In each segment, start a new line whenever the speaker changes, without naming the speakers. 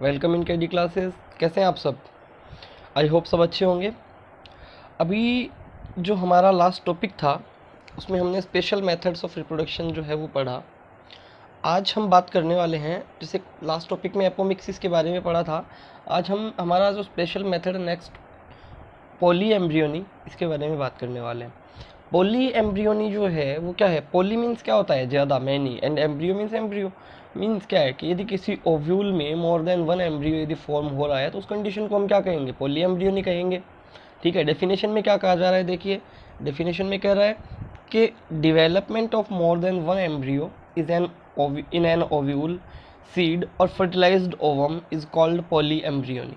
Welcome in KD classes. कैसे हैं आप सब? आई होप सब अच्छे होंगे। अभी जो हमारा लास्ट टॉपिक था उसमें हमने स्पेशल मेथड्स ऑफ रिप्रोडक्शन जो है वो पढ़ा। आज हम बात करने वाले हैं, जैसे लास्ट टॉपिक में एपोमिक्सिस के बारे में पढ़ा था, आज हम हमारा जो special method next poly embryony, इसके बारे में बात करने वाले हैं। पॉली एम्ब्रियोनी जो है वो क्या है? पॉली मीन्स क्या होता है? ज़्यादा, many, and embryo means embryo. Means क्या है कि यदि किसी ओव्यूल में मोर देन वन एम्ब्रियो यदि फॉर्म हो रहा है तो उस कंडीशन को हम क्या कहेंगे? पॉली एम्ब्रियोनी कहेंगे। ठीक है, डेफिनेशन में क्या कहा जा रहा है? देखिए, डेफिनेशन में कह रहा है कि development of more than one embryo is an in an ovule, seed और fertilised ovum is called polyembryony.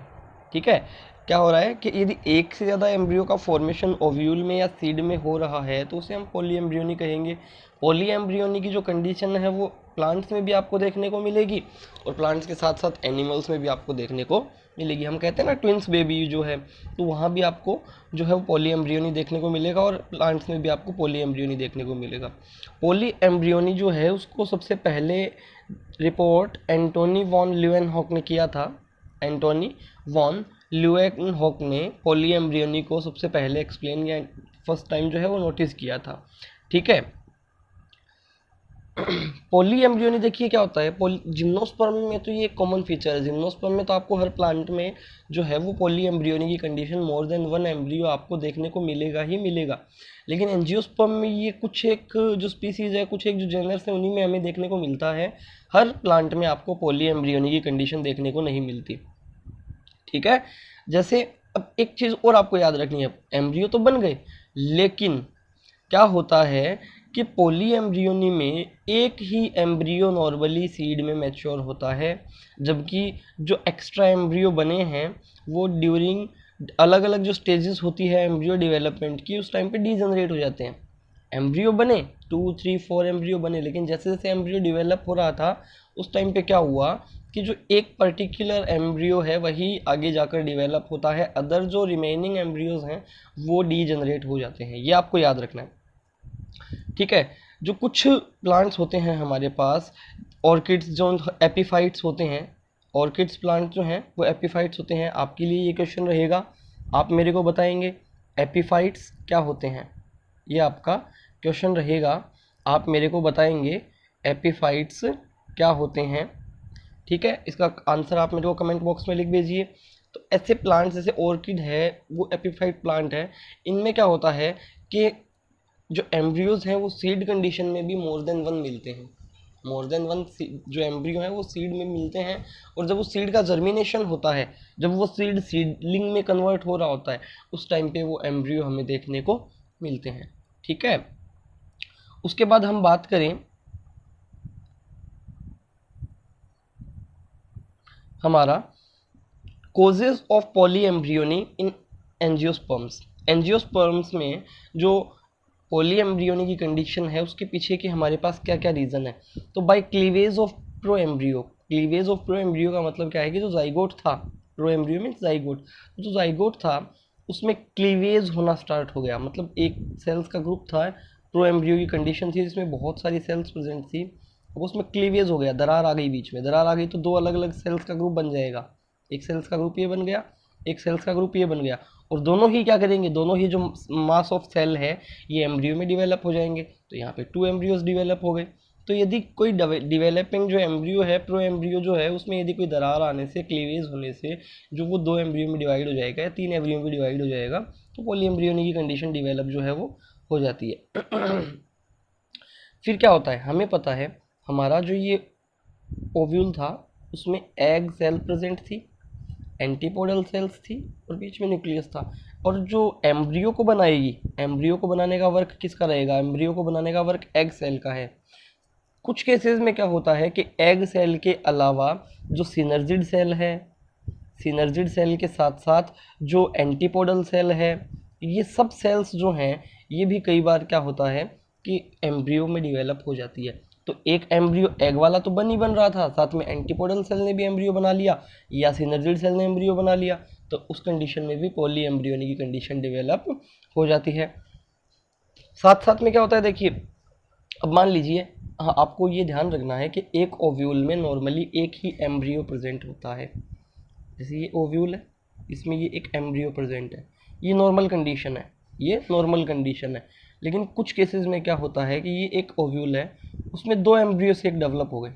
ठीक है, क्या हो रहा है कि यदि एक से ज़्यादा एम्ब्रियो का फॉर्मेशन ओव्यूल में या सीड में हो रहा है तो उसे हम पॉली एम्ब्रियोनी कहेंगे। पॉली एम्ब्रियोनी की जो कंडीशन है वो प्लांट्स में भी आपको देखने को मिलेगी और प्लांट्स के साथ साथ एनिमल्स में भी आपको देखने को मिलेगी। हम कहते हैं ना ट्विंस बेबी जो है, तो वहाँ भी आपको जो है वो पॉली एम्ब्रियोनी देखने को मिलेगा और प्लांट्स में भी आपको पॉली एम्ब्रियोनी देखने को मिलेगा। पॉली एम्ब्रियोनी जो है उसको सबसे पहले रिपोर्ट एंटोनी वॉन ल्यूवेनहॉक ने किया था। एंटोनी वॉन ल्यूवेनहॉक ने पॉली एम्ब्रियोनी को सबसे पहले एक्सप्लेन या फर्स्ट टाइम जो है वो नोटिस किया था। ठीक है, पॉली एम्ब्रियोनी देखिए क्या होता है। जिम्नोस्पर्म में तो ये कॉमन फीचर है। जिम्नोस्पर्म में तो आपको हर प्लांट में जो है वो पॉली एम्ब्रियोनी की कंडीशन मोर देन वन एम्ब्रियो आपको देखने को मिलेगा ही मिलेगा। लेकिन एंजियोस्पर्म में ये कुछ एक जो स्पीसीज है, कुछ एक जो जेनर्स है, उन्हीं में हमें देखने को मिलता है। हर प्लांट में आपको पॉली एम्ब्रियोनी की कंडीशन देखने को नहीं मिलती। ठीक है, जैसे अब एक चीज़ और आपको याद रखनी है, एम्ब्रियो तो बन गए, लेकिन क्या होता है कि पॉली एम्ब्रियोनी में एक ही एम्ब्रियो नॉर्मली सीड में मैच्योर होता है, जबकि जो एक्स्ट्रा एम्ब्रियो बने हैं वो ड्यूरिंग अलग अलग जो स्टेजेस होती है एम्ब्रियो डेवलपमेंट की, उस टाइम पे डीजनरेट हो जाते हैं। एम्ब्रियो बने 2, 3, 4 एम्ब्रियो बने, लेकिन जैसे जैसे एम्ब्रियो डेवलप हो रहा था उस टाइम पे क्या हुआ कि जो एक पर्टिकुलर एम्ब्रियो है वही आगे जाकर डेवलप होता है, अदर जो रिमेनिंग एम्ब्रियोज हैं वो डीजनरेट हो जाते हैं। ये आपको याद रखना है। ठीक है, जो कुछ प्लांट्स होते हैं हमारे पास, ऑर्किड्स जो एपीफाइट्स होते हैं, ऑर्किड्स प्लांट जो हैं वो एपीफाइट्स होते हैं। आपके लिए ये क्वेश्चन रहेगा, आप मेरे को बताएंगे एपीफाइट्स क्या होते हैं। ये आपका क्वेश्चन रहेगा, आप मेरे को बताएंगे एपीफाइट्स क्या होते हैं। ठीक है, इसका आंसर आप मेरे को कमेंट बॉक्स में लिख भेजिए। तो ऐसे प्लांट्स जैसे ऑर्किड है वो एपीफाइट प्लांट है। इनमें क्या होता है कि जो एम्ब्रियोज हैं वो सीड कंडीशन में भी मोर देन वन मिलते हैं। मोर देन वन जो एम्ब्रियो हैं वो सीड में मिलते हैं, और जब वो सीड का जर्मिनेशन होता है, जब वो सीड सीडलिंग में कन्वर्ट हो रहा होता है, उस टाइम पे वो एम्ब्रियो हमें देखने को मिलते हैं। ठीक है, उसके बाद हम बात करें हमारा causes of poly embryony in angiosperms. Angiosperms में जो पॉली एम्ब्रियोनी की कंडीशन है उसके पीछे की हमारे पास क्या क्या रीज़न है। तो by cleavage of pro embryo. Cleavage of pro embryo का मतलब क्या है कि जो जाइगोट था, प्रो एम्ब्रियो मीन्स जाइगोट, जो जाइगोट था उसमें क्लीवेज होना स्टार्ट हो गया। मतलब एक सेल्स का ग्रुप था, प्रो एम्ब्रियो की कंडीशन थी जिसमें बहुत सारी सेल्स प्रेजेंट थी, अब उसमें क्लीवेज हो गया, दरार आ गई, बीच में दरार आ गई तो दो अलग अलग सेल्स का ग्रुप बन जाएगा। एक सेल्स का ग्रुप ये बन गया, एक सेल्स का ग्रुप ये बन गया, और दोनों ही क्या करेंगे, दोनों ही जो मास ऑफ सेल है ये एम्ब्रियो में डिवेलप हो जाएंगे। तो यहाँ पे 2 एम्ब्रियोज डिवेलप हो गए। तो यदि कोई डिवेलपिंग जो एम्ब्रियो है, प्रो एम्ब्रियो जो है, उसमें यदि कोई दरार आने से, क्लीवेज होने से जो वो 2 एम्ब्रियो में डिवाइड हो जाएगा या 3 एम्ब्रियो में डिवाइड हो जाएगा, तो पॉली एम्ब्रियोनी की कंडीशन डिवेलप जो है वो हो जाती है। फिर क्या होता है, हमें पता है हमारा जो ये ओव्यूल था उसमें एग सेल प्रेजेंट थी, एंटीपोडल सेल्स थी और बीच में न्यूक्लियस था। और जो एम्ब्रियो को बनाएगी, एम्ब्रियो को बनाने का वर्क किसका रहेगा? एम्ब्रियो को बनाने का वर्क एग सेल का है। कुछ केसेस में क्या होता है कि एग सेल के अलावा जो सिनर्जिड सेल है, सिनर्जिड सेल के साथ साथ जो एंटीपोडल सेल है, ये सब सेल्स जो हैं ये भी कई बार क्या होता है कि एम्ब्रियो में डिवेलप हो जाती है। तो एक एम्ब्रियो एग वाला तो बन ही बन रहा था, साथ में एंटीपोडल सेल ने भी एम्ब्रियो बना लिया या सिनर्जिड सेल ने एम्ब्रियो बना लिया, तो उस कंडीशन में भी पॉली एम्ब्रियोनी की कंडीशन डेवलप हो जाती है। साथ साथ में क्या होता है देखिए, अब मान लीजिए, हाँ, आपको ये ध्यान रखना है कि एक ओव्यूल में नॉर्मली एक ही एम्ब्रियो प्रेजेंट होता है। जैसे ये ओव्यूल है, इसमें ये एक एम्ब्रियो प्रेजेंट है, ये नॉर्मल कंडीशन है, ये नॉर्मल कंडीशन है। लेकिन कुछ केसेस में क्या होता है कि ये एक ओव्यूल है, उसमें दो एम्ब्रियो से एक डेवलप हो गए।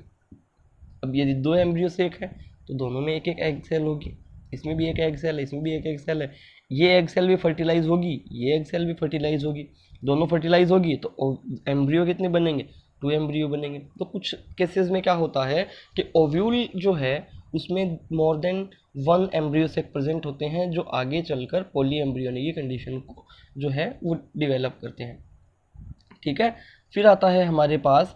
अब यदि दो एम्ब्रियो से एक है तो दोनों में एक एक एग सेल होगी, इसमें भी एक एग सेल है, इसमें भी एक एग सेल है, ये एग सेल भी फर्टिलाइज होगी, ये एग सेल भी फर्टिलाइज होगी, दोनों फर्टिलाइज होगी तो एम्ब्रियो कितने बनेंगे, 2 एम्ब्रियो बनेंगे। तो कुछ केसेस में क्या होता है कि ओव्यूल जो है उसमें मोर देन 1 एम्ब्रियो से प्रेजेंट होते हैं, जो आगे चलकर पॉली एम्ब्रियोनिक की कंडीशन को जो है वो डिवेलप करते हैं। ठीक है, फिर आता है हमारे पास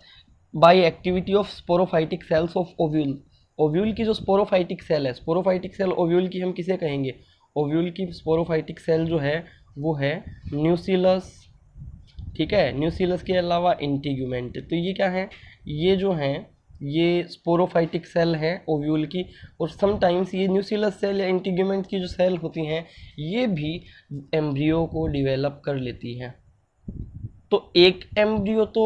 by activity of sporophytic cells of ovule. Ovule की जो स्पोरोफाइटिक सेल है, स्पोरोफाइटिक सेल ओव्यूल की हम किसे कहेंगे, ओव्यूल की स्पोरोफाइटिक सेल जो है वो है न्यूसिलस। ठीक है, न्यूसिलस के अलावा इंटीग्यूमेंट। तो ये क्या है, ये जो है ये स्पोरोफाइटिक सेल है ओव्यूल की, और समटाइम्स ये न्यूसिलस सेल या इंटीग्यूमेंट की जो सेल होती हैं ये भी एम्ब्रियो को डिवेलप कर लेती हैं। तो एक एम्ब्रियो तो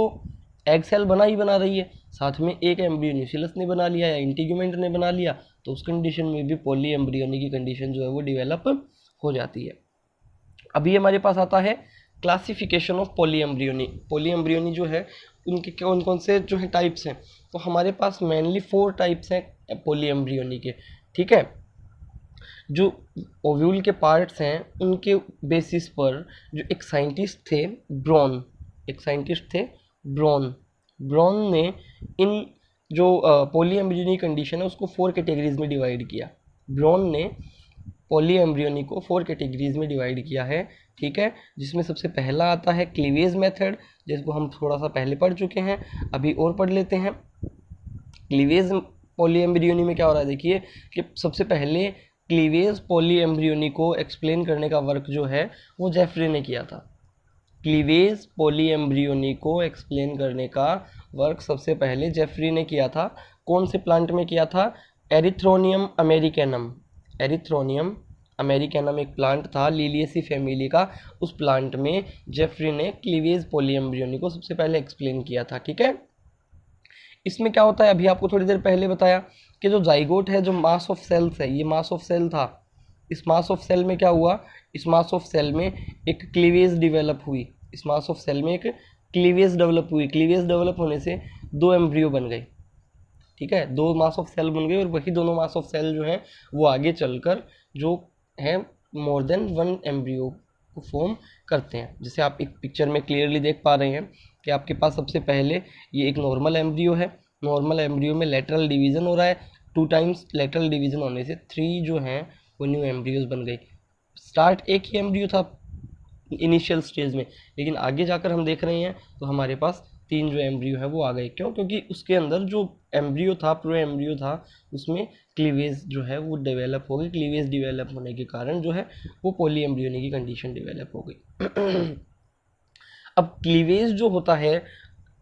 एग सेल बना ही बना रही है, साथ में एक एम्ब्रियो न्यूसिलस ने बना लिया या इंटीग्यूमेंट ने बना लिया, तो उस कंडीशन में भी पॉली एम्ब्रियोनिक की कंडीशन जो है वो डिवेलप हो जाती है। अभी हमारे पास आता है classification of poly embryony. Poly embryony जो है उनके कौन कौन से जो है टाइप्स हैं, तो हमारे पास मेनली 4 टाइप्स हैं पॉली एम्ब्रियोनी के। ठीक है, जो ओव्यूल के पार्ट्स हैं उनके बेसिस पर जो एक साइंटिस्ट थे ब्रॉन, एक साइंटिस्ट थे ब्रॉन, ब्रॉन ने इन जो पॉली एम्ब्रियोनी कंडीशन है उसको 4 कैटेगरीज में डिवाइड किया। ब्रॉन ने पॉली एम्ब्रियोनी को 4 कैटेगरीज में डिवाइड किया है। ठीक है, जिसमें सबसे पहला आता है क्लीवेज मेथड, जिसको हम थोड़ा सा पहले पढ़ चुके हैं, अभी और पढ़ लेते हैं। क्लीवेज पॉली एम्ब्रियोनी में क्या हो रहा है, देखिए कि सबसे पहले क्लीवेज पॉली एम्ब्रियोनी को एक्सप्लेन करने का वर्क जो है वो जेफरी ने किया था। क्लीवेज पॉली एम्ब्रियोनी को एक्सप्लेन करने का वर्क सबसे पहले जेफरी ने किया था। कौन से प्लांट में किया था, एरिथ्रोनियम अमेरिकैनम। एरिथ्रोनियम अमेरिकैनम एक प्लांट था लिलिएसी फैमिली का, उस प्लांट में जेफरी ने क्लीवेज पॉली एम्ब्रियोनी को सबसे पहले एक्सप्लेन किया था। ठीक है, इसमें क्या होता है, अभी आपको थोड़ी देर पहले बताया कि जो जाइगोट है, जो मास ऑफ सेल्स है, ये मास ऑफ सेल था। इस मास ऑफ सेल में क्या हुआ, इस मास ऑफ सेल में एक क्लीवेज डेवलप हुई, इस मास ऑफ सेल में एक क्लीवेज डेवलप हुई। क्लीवेज डेवलप होने से 2 एम्ब्रियो बन गए। ठीक है, 2 मास ऑफ सेल बन गए, और वही दोनों मास ऑफ सेल जो हैं वो आगे चलकर जो है मोर देन 1 एम्ब्रियो को फॉर्म करते हैं। जैसे आप एक पिक्चर में क्लियरली देख पा रहे हैं कि आपके पास सबसे पहले ये एक नॉर्मल एम्ब्रियो है, नॉर्मल एम्ब्रियो में लेटरल डिवीजन हो रहा है, 2 टाइम्स लेटरल डिवीजन होने से 3 जो हैं वो न्यू एम्ब्रियोज बन गई। स्टार्ट एक ही एम्ब्रियो था इनिशियल स्टेज में, लेकिन आगे जाकर हम देख रहे हैं तो हमारे पास 3 जो एम्ब्रियो है वो आ गए। क्यों, क्योंकि उसके अंदर जो एम्ब्रियो था, प्रो एम्ब्रियो था, उसमें क्लीवेज जो है वो डेवलप हो गई। क्लीवेज डेवलप होने के कारण जो है वो पॉली एम्ब्रियोनिक की कंडीशन डेवलप हो गई। अब क्लीवेज जो होता है,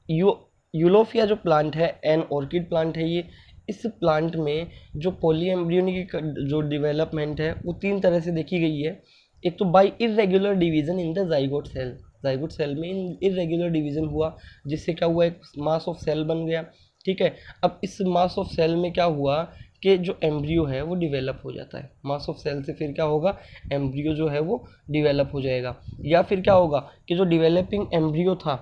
यूलोफिया जो प्लांट है, एन ऑर्किड प्लांट है ये, इस प्लांट में जो पॉली एम्ब्रियोनिक की जो डेवलपमेंट है वो 3 तरह से देखी गई है। एक तो by irregular division in the zygote cell, zygote cell में इरेगुलर डिवीजन हुआ, जिससे क्या हुआ, एक मास ऑफ सेल बन गया। ठीक है, अब इस मास ऑफ सेल में क्या हुआ कि जो एम्ब्रियो है वो डिवेलप हो जाता है। मास ऑफ सेल से फिर क्या होगा, एम्ब्रियो जो है वो डिवेलप हो जाएगा। या फिर क्या होगा कि जो डिवेलपिंग एम्ब्रियो था,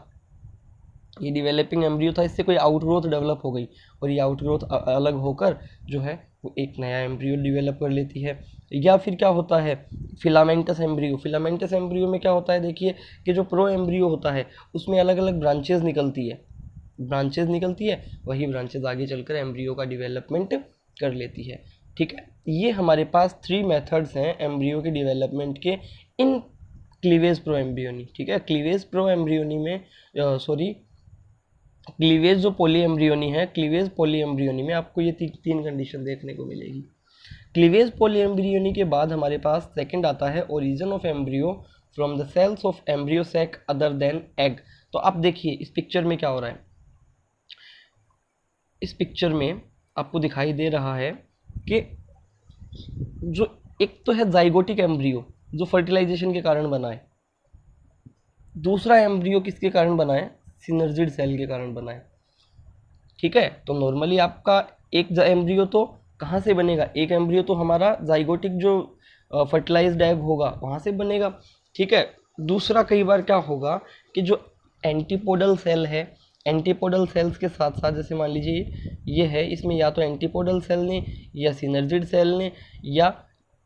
ये डिवेलपिंग एम्ब्रियो था, इससे कोई आउटग्रोथ डेवलप हो गई, और ये आउटग्रोथ अलग होकर जो है वो एक नया एम्ब्रियो डेवलप कर लेती है। या फिर क्या होता है, फिलामेंटस एम्ब्रियो। फिलामेंटस एम्ब्रियो में क्या होता है, देखिए कि जो प्रो एम्ब्रियो होता है उसमें अलग अलग ब्रांचेज निकलती है, ब्रांचेज निकलती है, वही ब्रांचेज आगे चलकर एम्ब्रियो का डिवेलपमेंट कर लेती है। ठीक है, ये हमारे पास 3 मेथड्स हैं एम्ब्रियो के डिवेलपमेंट के इन क्लीवेज प्रो एम्ब्रियोनी। ठीक है, क्लीवेज प्रो एम्ब्रियोनी में क्लीवेज जो पॉली एम्ब्रियोनी है, क्लीवेज पॉली एम्ब्रियोनी में आपको ये 3 कंडीशन देखने को मिलेगी। क्लीवेज पॉली एम्ब्रियोनी के बाद हमारे पास सेकंड आता है origin of embryo from the cells of embryo sac other than egg. तो आप देखिए इस पिक्चर में क्या हो रहा है, इस पिक्चर में आपको दिखाई दे रहा है कि जो एक तो है जाइगोटिक एम्ब्रियो जो फर्टिलाइजेशन के कारण बना है, दूसरा एम्ब्रियो किसके कारण बना है, सिनर्जिड सेल के कारण बना है। ठीक है, तो नॉर्मली आपका एक एम्ब्रियो तो कहाँ से बनेगा, एक एम्ब्रियो तो हमारा जाइगोटिक जो फर्टिलाइज्ड एग होगा वहाँ से बनेगा। ठीक है, दूसरा कई बार क्या होगा कि जो एंटीपोडल सेल है, एंटीपोडल सेल्स के साथ साथ जैसे मान लीजिए ये है, इसमें या तो एंटीपोडल सेल ने या सिनर्जिड सेल ने या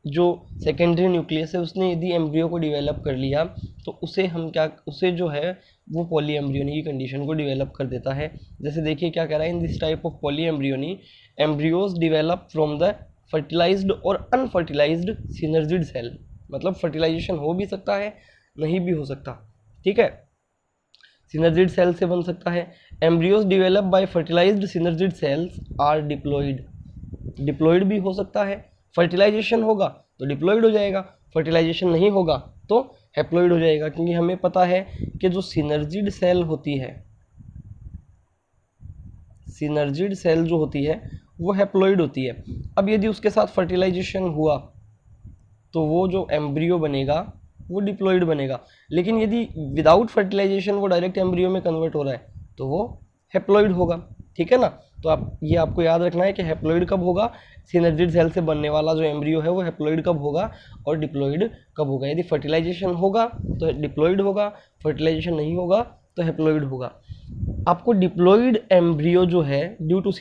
जो सेकेंडरी न्यूक्लियस है उसने यदि एम्ब्रियो को डिवेलप कर लिया तो उसे हम क्या, उसे जो है वो पॉली एम्ब्रियोनी की कंडीशन को डिवेलप कर देता है। जैसे देखिए क्या कह रहा है, in this type of poly embryony embryos develop from the fertilised और अनफर्टिलाइज्ड सिनर्जिड सेल। मतलब फर्टिलाइजेशन हो भी सकता है, नहीं भी हो सकता। ठीक है, सिनर्जिड सेल से बन सकता है। Embryos develop by fertilised synergid cells are diploid, diploid भी हो सकता है। फर्टिलाइजेशन होगा तो डिप्लॉइड हो जाएगा, फर्टिलाइजेशन नहीं होगा तो हैप्लॉइड हो जाएगा, क्योंकि हमें पता है कि जो सिनर्जिड सेल होती है, सिनर्जिड सेल जो होती है वो हैप्लॉइड होती है। अब यदि उसके साथ फर्टिलाइजेशन हुआ तो वो जो एम्ब्रियो बनेगा वो डिप्लॉइड बनेगा, लेकिन यदि विदाउट फर्टिलाइजेशन वो डायरेक्ट एम्ब्रियो में कन्वर्ट हो रहा है तो वो हैप्लॉइड होगा। ठीक है ना, तो आपको याद रखना है कि हैप्लॉइड कब होगा, सिनर्जिड सेल से बनने वाला जो एम्ब्रियो है वो हैप्लॉइड कब होगा और डिप्लॉइड कब होगा। यदि फर्टिलाइजेशन होगा तो डिप्लॉइड होगा, फर्टिलाइजेशन नहीं होगा तो हैप्लॉइड होगा। आपको डिप्लॉइड एम्ब्रियो जो है ड्यू टू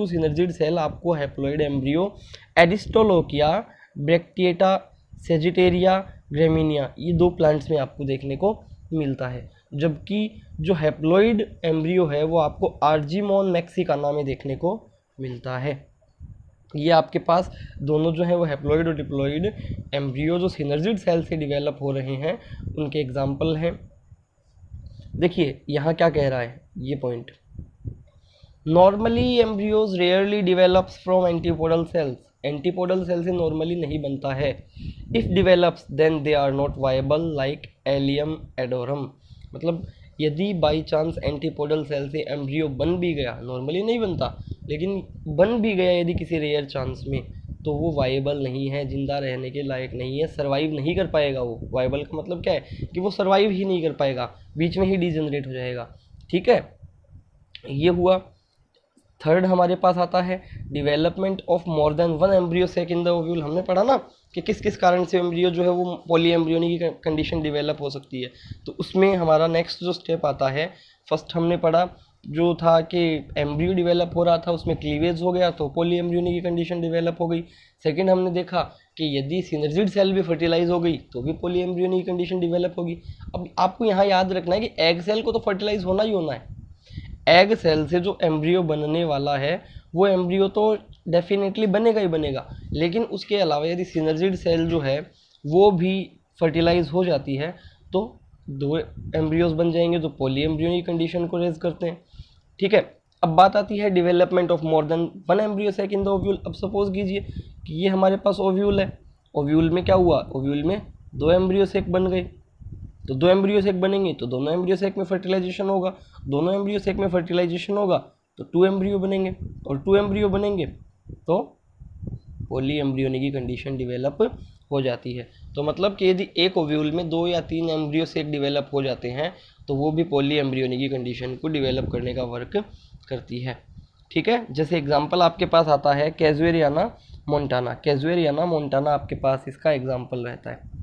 सिनर्जिड सेल आपको हैप्लॉइड एम्ब्रियो एरिस्टोलोकिया, ब्रैक्टिएटा, सेजिटेरिया, ग्रेमिनिया, ये 2 प्लांट्स में आपको देखने को मिलता है। जबकि जो हैप्लॉइड एम्ब्रियो है वो आपको आर्जीमोन मैक्सिकाना में देखने को मिलता है। ये आपके पास दोनों जो है वो हैप्लॉइड और डिप्लॉइड एम्ब्रियो जो सिनर्जिड सेल से डिवेलप हो रहे हैं उनके एग्जाम्पल हैं। देखिए यहाँ क्या कह रहा है ये point, normally embryos rarely develops from antipodal cells, antipodal cell से नॉर्मली नहीं बनता है। If develops then they are not viable like allium odorum, मतलब यदि बाई चांस एंटीपोडल सेल से एम्ब्रियो बन भी गया, नॉर्मली नहीं बनता लेकिन बन भी गया यदि किसी रेयर चांस में, तो वो वायबल नहीं है, जिंदा रहने के लायक नहीं है, सर्वाइव नहीं कर पाएगा। वो वायबल का मतलब क्या है कि वो सर्वाइव ही नहीं कर पाएगा, बीच में ही डिजनरेट हो जाएगा। ठीक है, ये हुआ। थर्ड हमारे पास आता है development of more than one embryo sac in the ovule. हमने पढ़ा ना कि किस किस कारण से एम्ब्रियो जो है वो पॉली एम्ब्रियोनी की कंडीशन डिवेलप हो सकती है। तो उसमें हमारा नेक्स्ट जो स्टेप आता है, फर्स्ट हमने पढ़ा जो था कि एम्ब्रियो डिवेलप हो रहा था उसमें क्लीवेज हो गया तो पॉली एम्ब्रियोनी की कंडीशन डिवेलप हो गई। सेकंड हमने देखा कि यदि सिनर्जिड सेल भी फर्टिलाइज हो गई तो भी पॉली एम्ब्रियोनी की कंडीशन डिवेलप होगी। अब आपको यहाँ याद रखना है कि एग सेल को तो फर्टिलाइज होना ही होना है। एग सेल से जो एम्ब्रियो बनने वाला है वो एम्ब्रियो तो डेफिनेटली बनेगा ही बनेगा, लेकिन उसके अलावा यदि सिनर्जिड सेल जो है वो भी फर्टिलाइज हो जाती है तो 2 एम्ब्रियोज बन जाएंगे जो पॉली एम्ब्रियोनी कंडीशन को रेज करते हैं। ठीक है, अब बात आती है development of more than one embryo sac in the ovule. अब सपोज कीजिए कि ये हमारे पास ओव्यूल है, ओव्यूल में क्या हुआ, ओव्यूल में 2 एम्ब्रियो सेक बन गए, तो 2 एम्ब्रियो सेक बनेंगे तो दोनों एम्ब्रियो सेक में फर्टिलाइजेशन होगा, दोनों एम्ब्रियो सेक में फर्टिलाइजेशन होगा तो 2 एम्ब्रियो बनेंगे, और 2 एम्ब्रियो बनेंगे तो पॉली एम्ब्रियोनी की कंडीशन डिवेलप हो जाती है। तो मतलब कि यदि एक ओव्यूल में 2 या 3 एम्ब्रियो सेक डिवेलप हो जाते हैं तो वो भी पॉली एम्ब्रियोनी की कंडीशन को डिवेलप करने का वर्क करती है। ठीक है, जैसे एग्जांपल आपके पास आता है कैजुएरियाना मोंटाना, कैजुएरियाना मोंटाना आपके पास इसका एग्जांपल रहता है।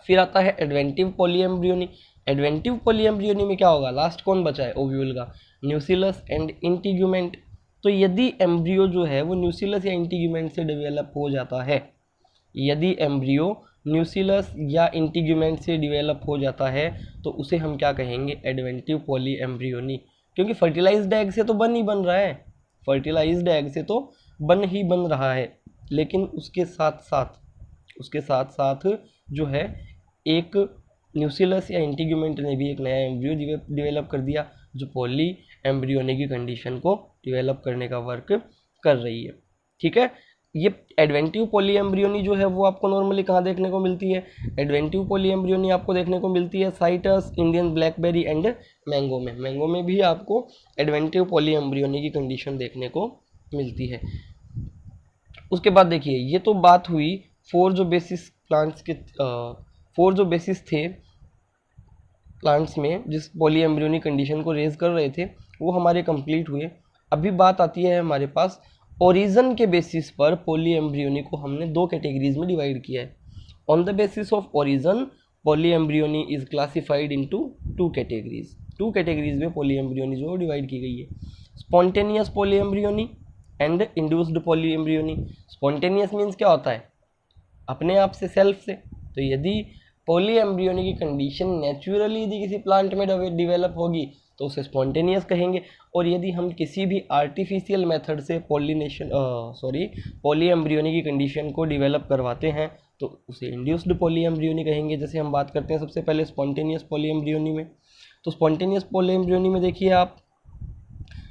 फिर आता है एडवेंटिव पॉलीएम्ब्रियोनी। एडवेंटिव पॉलीएम्ब्रियोनी में क्या होगा, लास्ट कौन बचा है ओव्यूल का, न्यूसिलस एंड इंटीग्यूमेंट। तो यदि एम्ब्रियो जो है वो न्यूसिलस या इंटीग्यूमेंट से डेवलप हो जाता है, यदि एम्ब्रियो न्यूसिलस या इंटीग्यूमेंट से डेवलप हो जाता है तो उसे हम क्या कहेंगे, एडवेंटिव पॉलीएम्ब्रियोनी। क्योंकि फर्टिलाइज्ड एग से तो बन ही बन रहा है, फर्टिलाइज्ड एग से तो बन ही बन रहा है, लेकिन उसके साथ साथ जो है एक न्यूसिलस या इंटीग्यूमेंट ने भी एक नया एम्ब्रियो डिवेलप कर दिया जो पॉली एम्ब्रियोनी की कंडीशन को डिवेलप करने का वर्क कर रही है। ठीक है, ये एडवेंटिव पॉली एम्ब्रियोनी जो है वो आपको नॉर्मली कहाँ देखने को मिलती है, एडवेंटिव पॉली एम्ब्रियोनी आपको देखने को मिलती है citrus, Indian blackberry and mango में। मैंगो में भी आपको एडवेंटिव पॉली एम्ब्रियोनी की कंडीशन देखने को मिलती है। उसके बाद देखिए, ये तो बात हुई 4 जो बेसिस प्लांट्स के 4 जो बेसिस थे प्लांट्स में जिस पॉली एम्ब्रियोनिक कंडीशन को रेज कर रहे थे वो हमारे कंप्लीट हुए। अभी बात आती है हमारे पास ओरिजिन के बेसिस पर पॉली एम्ब्रियोनी को हमने दो कैटेगरीज में डिवाइड किया है। On the basis of origin poly embryony is classified into two categories में पॉली एम्ब्रियोनी जो डिवाइड की गई है, spontaneous poly embryony and induced poly embryony. Spontaneous means क्या होता है, अपने आप से, सेल्फ से। तो यदि पॉली एम्ब्रियोनी की कंडीशन नेचुरली यदि किसी प्लांट में डेवलप होगी तो उसे स्पॉन्टेनियस कहेंगे, और यदि हम किसी भी आर्टिफिशियल मेथड से पॉली एम्ब्रियोनी की कंडीशन को डेवलप करवाते हैं तो उसे इंड्यूस्ड पॉली एम्ब्रियोनी कहेंगे। जैसे हम बात करते हैं सबसे पहले स्पॉन्टेनियस पॉली एम्ब्रियोनी में, तो स्पॉन्टेनियस पॉली एम्ब्रियोनी में देखिए आप,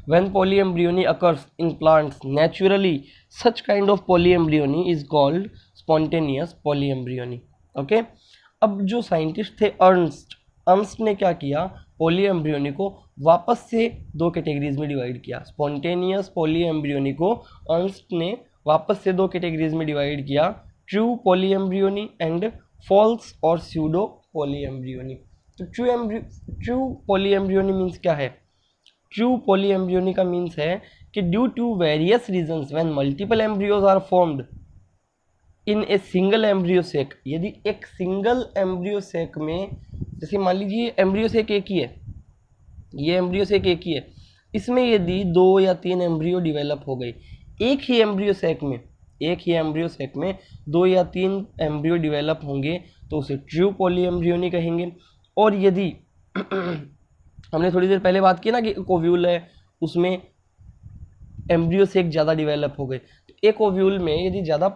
when polyembryony occurs in plants naturally such kind of polyembryony is called spontaneous polyembryony। Okay, अब जो साइंटिस्ट थे अर्नस्ट ने क्या किया, पॉली एम्ब्रियोनी को वापस से दो कैटेगरीज में डिवाइड किया। स्पॉन्टेनियस पॉली एम्ब्रियोनी को अर्नस्ट ने वापस से दो कैटेगरीज में डिवाइड किया, true poly embryony and false और स्यूडो पॉली एम्ब्रियोनी। तो ट्रू पॉली एम्ब्रियोनी मीन्स क्या है, ट्रू पॉली एम्ब्रियोनी का मीन्स है कि due to various reasons when multiple embryos are formed in a single embryo sac. यदि एक सिंगल एम्ब्रियो सेक में, जैसे मान लीजिए एम्ब्रियो सेक एक ही है, ये एम्ब्रियो सेक एक ही है, इसमें यदि 2 या 3 एम्ब्रियो डिवेलप हो गए, एक ही एम्ब्रियो सेक में 2 या 3 एम्ब्रियो डिवेलप होंगे तो उसे ट्रू पॉली एम्ब्रियोनी कहेंगे। और यदि हमने थोड़ी देर पहले बात की ना कि एक ओव्यूल है, उसमें एम्ब्रियो सेक ज़्यादा डिवेलप हो गए, तो एक ओव्यूल में यदि ज़्यादा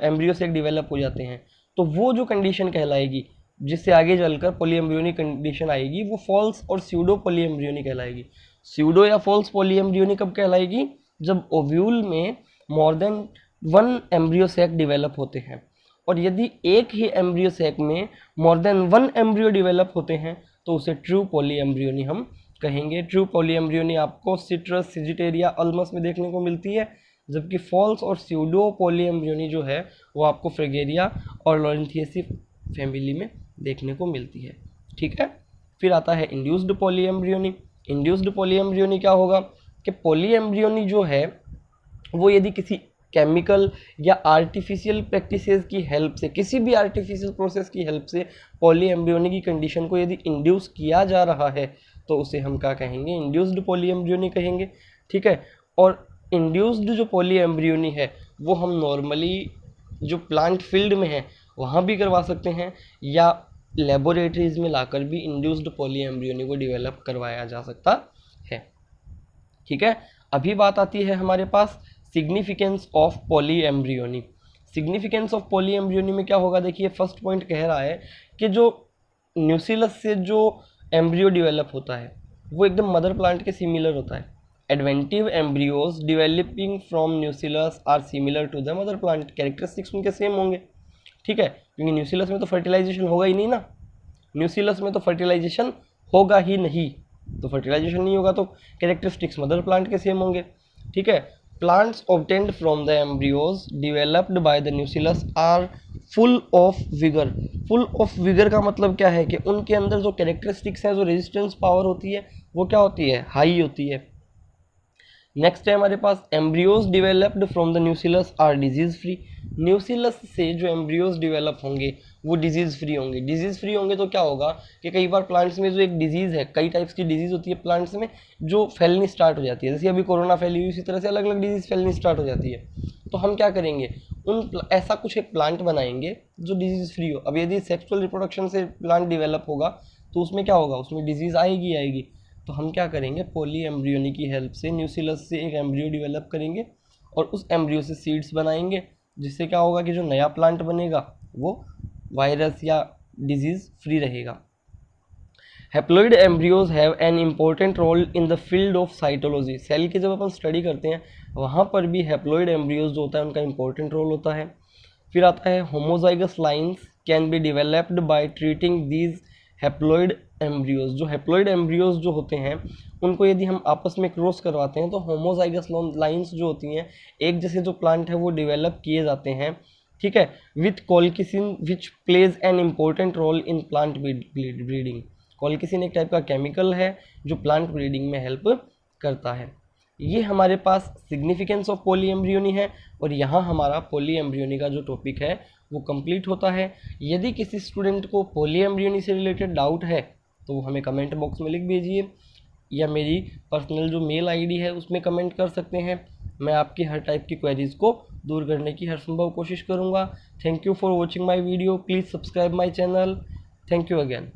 एम्ब्रियो सेक डिवेलप हो जाते हैं तो वो जो कंडीशन कहलाएगी जिससे आगे चलकर पॉली एम्ब्रियोनी कंडीशन आएगी वो फॉल्स और स्यूडो पॉली एम्ब्रियोनी कहलाएगी। स्यूडो या फॉल्स पॉली एम्ब्रियोनी कब कहलाएगी, जब ओव्यूल में more than 1 embryo sac develop होते हैं, और यदि एक ही एम्ब्रियो सेक में मोर देन 1 एम्ब्रियो डिवेलप होते हैं तो उसे ट्रू पॉली एम्ब्रियोनी हम कहेंगे। ट्रू पॉली एम्ब्रियोनी आपको सिट्रस, सिजिटेरिया, अल्मस में देखने को मिलती है, जबकि फॉल्स और स्यूडो पॉली एम्ब्रियोनी जो है वो आपको फ्रेगेरिया और लॉरेंथिएसी फैमिली में देखने को मिलती है। ठीक है, फिर आता है induced poly embryony. Induced poly embryony क्या होगा कि पॉली एम्ब्रियोनी जो है वो यदि किसी केमिकल या आर्टिफिशियल प्रैक्टिसेस की हेल्प से, किसी भी आर्टिफिशियल प्रोसेस की हेल्प से पॉली एम्ब्रियोनी की कंडीशन को यदि इंड्यूस किया जा रहा है तो उसे हम क्या कहेंगे, इंड्यूस्ड पॉली एम्ब्रियोनी कहेंगे। ठीक है, और इंड्यूस्ड जो पॉली एम्ब्रियोनी है वो हम नॉर्मली जो प्लांट फील्ड में है वहाँ भी करवा सकते हैं, या लेबोरेटरीज में लाकर भी इंड्यूस्ड पॉली एम्ब्रियोनी को डेवलप करवाया जा सकता है। ठीक है, अभी बात आती है हमारे पास significance of poly embryony. Significance of poly embryony में क्या होगा, देखिए फर्स्ट पॉइंट कह रहा है कि जो न्यूसिलस से जो एम्ब्रियो डेवलप होता है वो एकदम मदर प्लांट के सिमिलर होता है। Adventive embryos developing from nucellus are similar to the mother plant, characteristics उनके सेम होंगे। ठीक है, क्योंकि न्यूसिलस में तो फर्टिलाइजेशन होगा ही नहीं ना, न्यूसिलस में तो फर्टिलाइजेशन होगा ही नहीं, तो फर्टिलाइजेशन नहीं होगा तो कैरेक्टरिस्टिक्स मदर प्लांट के सेम होंगे। ठीक है, plants obtained from the embryos developed by the nucellus are full of vigour. Full of vigour का मतलब क्या है कि उनके अंदर जो कैरेक्टरिस्टिक्स है, जो रेजिस्टेंस पावर होती है वो क्या होती है, हाई होती है। नेक्स्ट है हमारे पास embryos developed from the nucellus are disease free. Nucellus से जो एम्ब्रियोज डेवलप होंगे वो डिजीज फ्री होंगे। डिजीज फ्री होंगे तो क्या होगा कि कई बार प्लांट्स में जो एक डिजीज़ है, कई टाइप्स की डिजीज़ होती है प्लांट्स में जो फैलनी स्टार्ट हो जाती है, जैसे अभी कोरोना फैली हुई, उसी तरह से अलग अलग डिजीज़ फैलनी स्टार्ट हो जाती है। तो हम क्या करेंगे, ऐसा कुछ एक प्लांट बनाएंगे जो डिजीज़ फ्री हो। अब यदि सेक्सुअल रिप्रोडक्शन से प्लांट डेवलप होगा तो उसमें क्या होगा, उसमें डिजीज़ आएगी। तो हम क्या करेंगे, पॉली एम्ब्रियोनी की हेल्प से न्यूसिलस से एक एम्ब्रियो डेवलप करेंगे और उस एम्ब्रियो से सीड्स बनाएंगे, जिससे क्या होगा कि जो नया प्लांट बनेगा वो वायरस या डिजीज़ फ्री रहेगा। Haploid embryos have an important role in the field of cytology. Cell की जब अपन स्टडी करते हैं वहाँ पर भी हैप्लॉइड एम्ब्रियोज जो होता है उनका इंपॉर्टेंट रोल होता है। फिर आता है homozygous lines can be developed by treating these haploid embryos. जो हैप्लॉइड एम्ब्रियोज जो होते हैं उनको यदि हम आपस में क्रॉस करवाते हैं तो होमोजाइगस लाइन्स जो होती हैं, एक जैसे जो प्लांट है वो डेवलप किए जाते हैं। ठीक है, with colchicine which plays an important role in plant breeding. Colchicine एक टाइप का केमिकल है जो प्लांट ब्रीडिंग में हेल्प करता है। ये हमारे पास सिग्निफिकेंस ऑफ पॉलीएम्ब्रियोनी है और यहाँ हमारा पॉलीएम्ब्रियोनी का जो टॉपिक है वो कंप्लीट होता है। यदि किसी स्टूडेंट को पॉलीएम्ब्रियोनी से रिलेटेड डाउट है तो वो हमें कमेंट बॉक्स में लिख भेजिए या मेरी पर्सनल जो मेल आईडी है उसमें कमेंट कर सकते हैं। मैं आपकी हर टाइप की क्वेरीज़ को दूर करने की हर संभव कोशिश करूँगा। Thank you for watching my video. Please subscribe my channel. Thank you again.